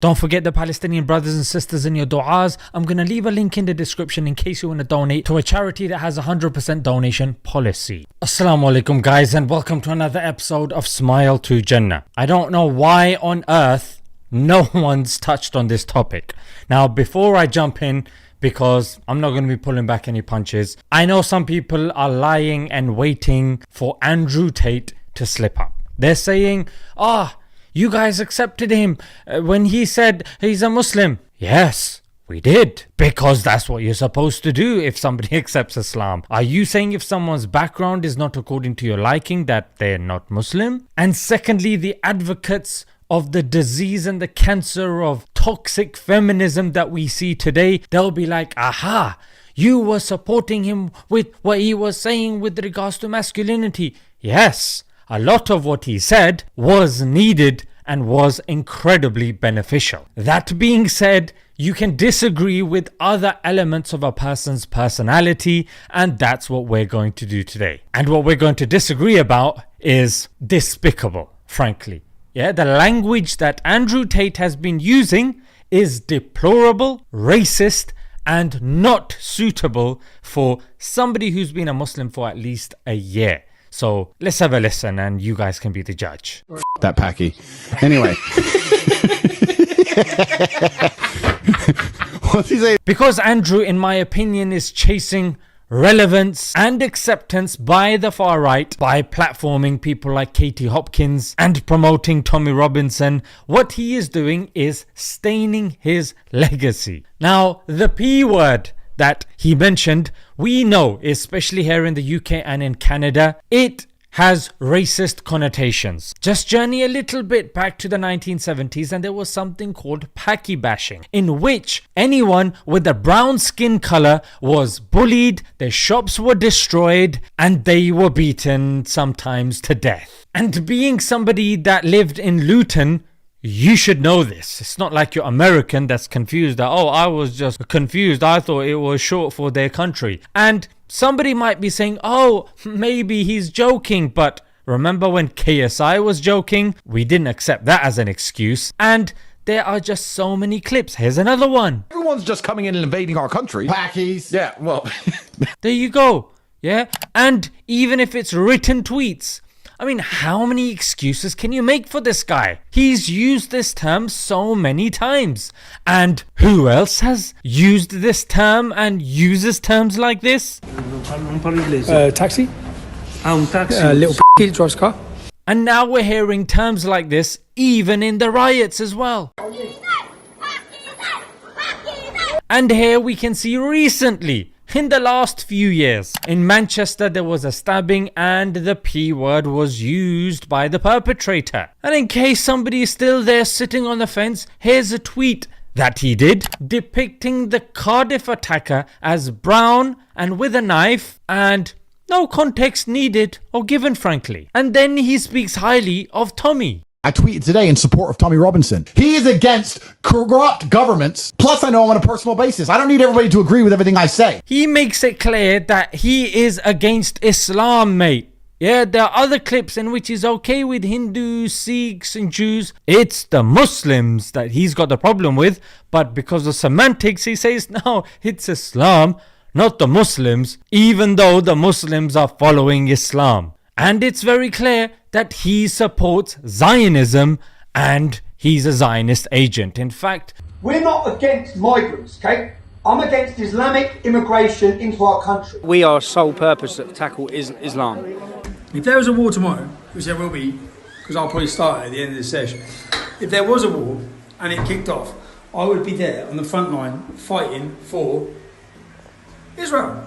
Don't forget the Palestinian brothers and sisters in your du'as. I'm going to leave a link in the description in case you want to donate to a charity that has a 100% donation policy. Assalamu alaikum guys, and welcome to another episode of Smile to Jannah. I don't know why on earth no one's touched on this topic. Now before I jump in, because I'm not going to be pulling back any punches, I know some people are lying and waiting for Andrew Tate to slip up. They're saying, you guys accepted him when he said he's a Muslim. Yes, we did. Because that's what you're supposed to do if somebody accepts Islam. Are you saying if someone's background is not according to your liking that they're not Muslim? And secondly, the advocates of the disease and the cancer of toxic feminism that we see today, they'll be like, aha, you were supporting him with what he was saying with regards to masculinity. Yes, a lot of what he said was needed and was incredibly beneficial. That being said, you can disagree with other elements of a person's personality, and that's what we're going to do today. And what we're going to disagree about is despicable, frankly. Yeah, the language that Andrew Tate has been using is deplorable, racist, and not suitable for somebody who's been a Muslim for at least a year. So let's have a listen and you guys can be the judge. That Packy. Anyway. What's he say? Because Andrew, in my opinion, is chasing relevance and acceptance by the far right by platforming people like Katie Hopkins and promoting Tommy Robinson. What he is doing is staining his legacy. Now, the P word that he mentioned, we know, especially here in the UK and in Canada, it has racist connotations. Just journey a little bit back to the 1970s and there was something called Packy bashing, in which anyone with a brown skin color was bullied, their shops were destroyed, and they were beaten sometimes to death. And being somebody that lived in Luton, you should know this. It's not like you're American that's confused that, I was just confused, I thought it was short for their country. And somebody might be saying, maybe he's joking, but remember when KSI was joking? We didn't accept that as an excuse. And there are just so many clips. Here's another one. Everyone's just coming in and invading our country. Packies. Yeah, well. There you go. Yeah. And even if it's written tweets, I mean, how many excuses can you make for this guy? He's used this term so many times. And who else has used this term and uses terms like this? Taxi. Little p*** drives car. And now we're hearing terms like this even in the riots as well. And here we can see recently, in the last few years, in Manchester there was a stabbing and the P word was used by the perpetrator. And in case somebody is still there sitting on the fence, here's a tweet that he did depicting the Cardiff attacker as brown and with a knife, and no context needed or given, frankly. And then he speaks highly of Tommy. I tweeted today in support of Tommy Robinson. He is against corrupt governments. Plus, I know him on a personal basis. I don't need everybody to agree with everything I say. He makes it clear that he is against Islam, mate. Yeah, there are other clips in which he's okay with Hindus, Sikhs and Jews. It's the Muslims that he's got the problem with. But because of semantics, he says, no, it's Islam, not the Muslims, even though the Muslims are following Islam. And it's very clear that he supports Zionism and he's a Zionist agent. In fact, we're not against migrants, okay? I'm against Islamic immigration into our country. We are sole purpose to tackle Islam. If there was a war tomorrow, which there will be, because I'll probably start at the end of the session. If there was a war and it kicked off, I would be there on the front line fighting for Israel.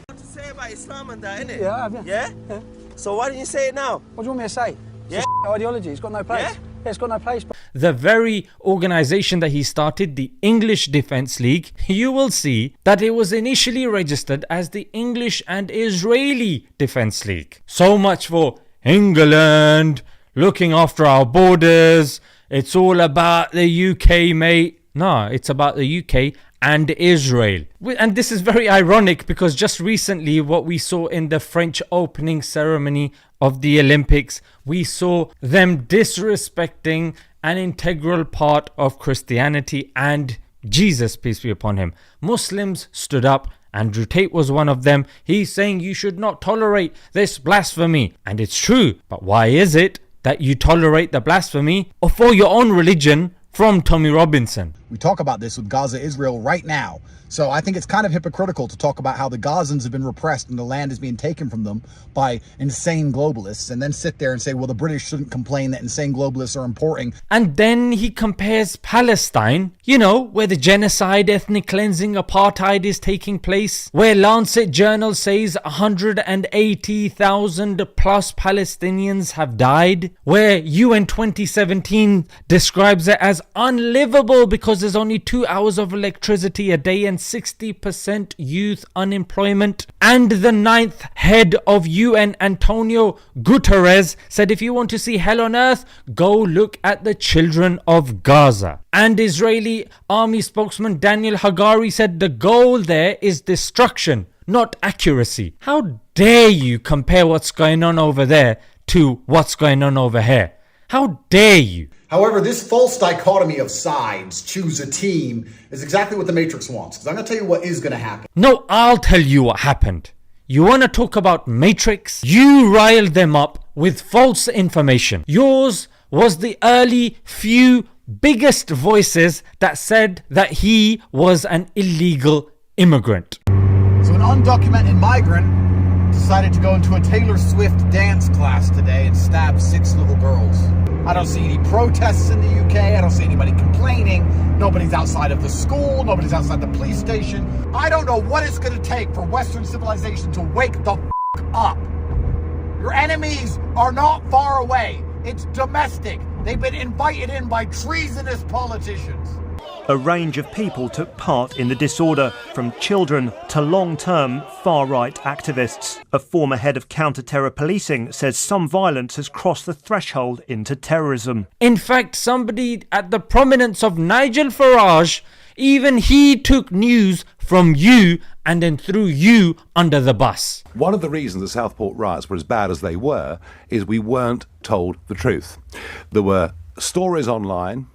What to say about Islam and that, innit? Yeah, I have, yeah. Yeah? So why don't you say it now? What do you want me to say? Yeah. It's ideology. It's got no place. Yeah? Yeah, it's got no place. the very organization that he started, the English Defence League, you will see that it was initially registered as the English and Israeli Defence League. So much for England looking after our borders. It's all about the UK, mate. No, it's about the UK and Israel. And this is very ironic because just recently what we saw in the French opening ceremony of the Olympics, we saw them disrespecting an integral part of Christianity and Jesus, peace be upon him. Muslims stood up. Andrew Tate was one of them. He's saying you should not tolerate this blasphemy. And it's true. But why is it that you tolerate the blasphemy for your own religion from Tommy Robinson? We talk about this with Gaza, Israel right now. So I think it's kind of hypocritical to talk about how the Gazans have been repressed and the land is being taken from them by insane globalists, and then sit there and say, well, the British shouldn't complain that insane globalists are importing. And then he compares Palestine, where the genocide, ethnic cleansing, apartheid is taking place, where Lancet Journal says 180,000 plus Palestinians have died, where UN 2017 describes it as unlivable because there's only 2 hours of electricity a day and 60% youth unemployment. And the 9th head of UN, Antonio Guterres, said if you want to see hell on earth, go look at the children of Gaza. And Israeli army spokesman Daniel Hagari said the goal there is destruction, not accuracy. How dare you compare what's going on over there to what's going on over here? How dare you? However, this false dichotomy of sides, choose a team, is exactly what the Matrix wants. Because I'm going to tell you what is going to happen. No, I'll tell you what happened. You want to talk about Matrix? You riled them up with false information. Yours was the early few biggest voices that said that he was an illegal immigrant. So an undocumented migrant decided to go into a Taylor Swift dance class today and stab 6 little girls. I don't see any protests in the UK. I don't see anybody complaining. Nobody's outside of the school. Nobody's outside the police station. I don't know what it's going to take for Western civilization to wake the up. Your enemies are not far away. It's domestic. They've been invited in by treasonous politicians. A range of people took part in the disorder, from children to long-term far-right activists. A former head of counter-terror policing says some violence has crossed the threshold into terrorism. In fact, somebody at the prominence of Nigel Farage, even he took news from you and then threw you under the bus. One of the reasons the Southport riots were as bad as they were is we weren't told the truth. There were stories online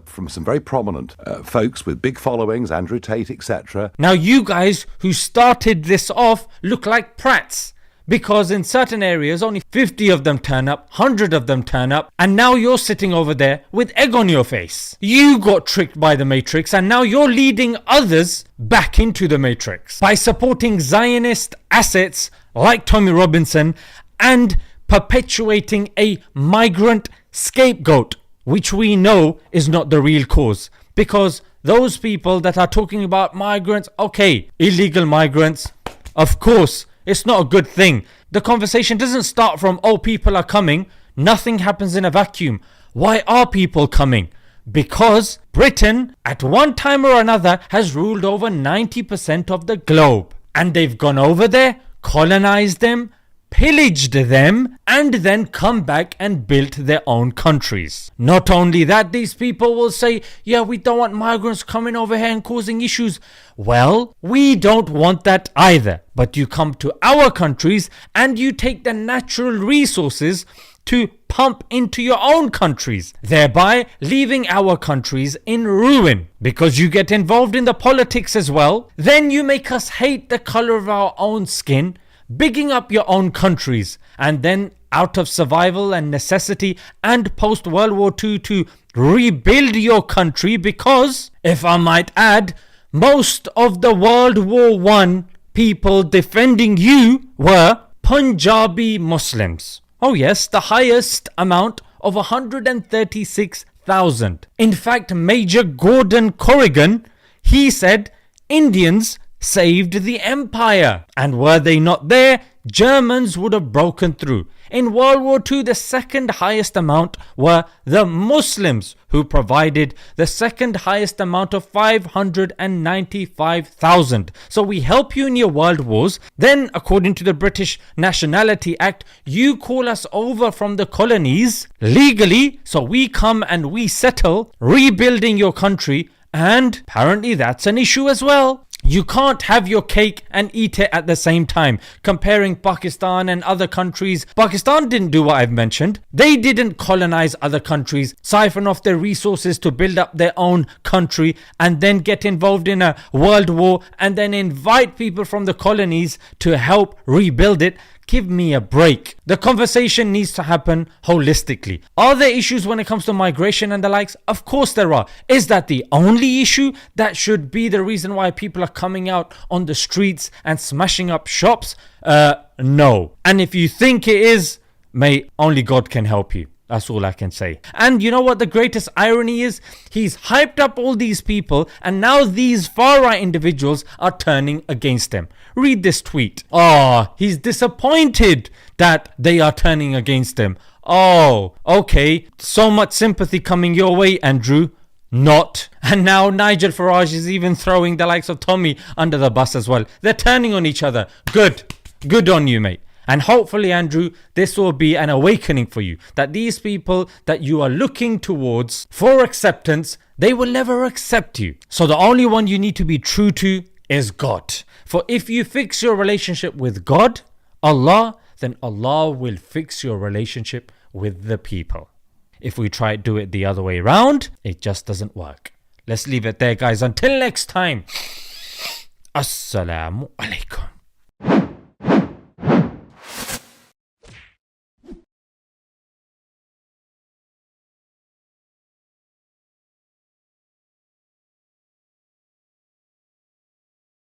from some very prominent folks with big followings, Andrew Tate, etc. Now you guys who started this off look like prats, because in certain areas only 50 of them turn up, 100 of them turn up, and now you're sitting over there with egg on your face. You got tricked by the Matrix, and now you're leading others back into the Matrix by supporting Zionist assets like Tommy Robinson and perpetuating a migrant scapegoat, which we know is not the real cause. Because those people that are talking about migrants, okay, illegal migrants, of course, it's not a good thing. The conversation doesn't start from, oh, people are coming. Nothing happens in a vacuum. Why are people coming? Because Britain, at one time or another, has ruled over 90% of the globe. And they've gone over there, colonized them, pillaged them, and then come back and built their own countries. Not only that, these people will say, yeah, we don't want migrants coming over here and causing issues. Well, we don't want that either. But you come to our countries and you take the natural resources to pump into your own countries, thereby leaving our countries in ruin. Because you get involved in the politics as well, then you make us hate the color of our own skin, bigging up your own countries, and then out of survival and necessity and post World War II to rebuild your country, because, if I might add, most of the World War I people defending you were Punjabi Muslims. Oh yes, the highest amount of 136,000. In fact, Major Gordon Corrigan, he said Indians saved the empire, and were they not there, Germans would have broken through. In World War II, the second highest amount were the Muslims, who provided the second highest amount of 595,000. So we help you in your world wars. Then, according to the British Nationality Act, you call us over from the colonies legally, so we come and we settle, rebuilding your country, and apparently that's an issue as well. You can't have your cake and eat it at the same time. Comparing Pakistan and other countries, Pakistan didn't do what I've mentioned. They didn't colonize other countries, siphon off their resources to build up their own country, and then get involved in a world war and then invite people from the colonies to help rebuild it. Give me a break. The conversation needs to happen holistically. Are there issues when it comes to migration and the likes? Of course there are. Is that the only issue that should be the reason why people are coming out on the streets and smashing up shops? No. And if you think it is, mate, only God can help you. That's all I can say. And you know what the greatest irony is? He's hyped up all these people and now these far-right individuals are turning against him. Read this tweet. Oh, he's disappointed that they are turning against him. Oh, okay. So much sympathy coming your way, Andrew. Not. And now Nigel Farage is even throwing the likes of Tommy under the bus as well. They're turning on each other. Good. Good on you, mate. And hopefully, Andrew, this will be an awakening for you. That these people that you are looking towards for acceptance, they will never accept you. So the only one you need to be true to is God. For if you fix your relationship with God, Allah, then Allah will fix your relationship with the people. If we try to do it the other way around, it just doesn't work. Let's leave it there, guys. Until next time. Assalamu alaikum.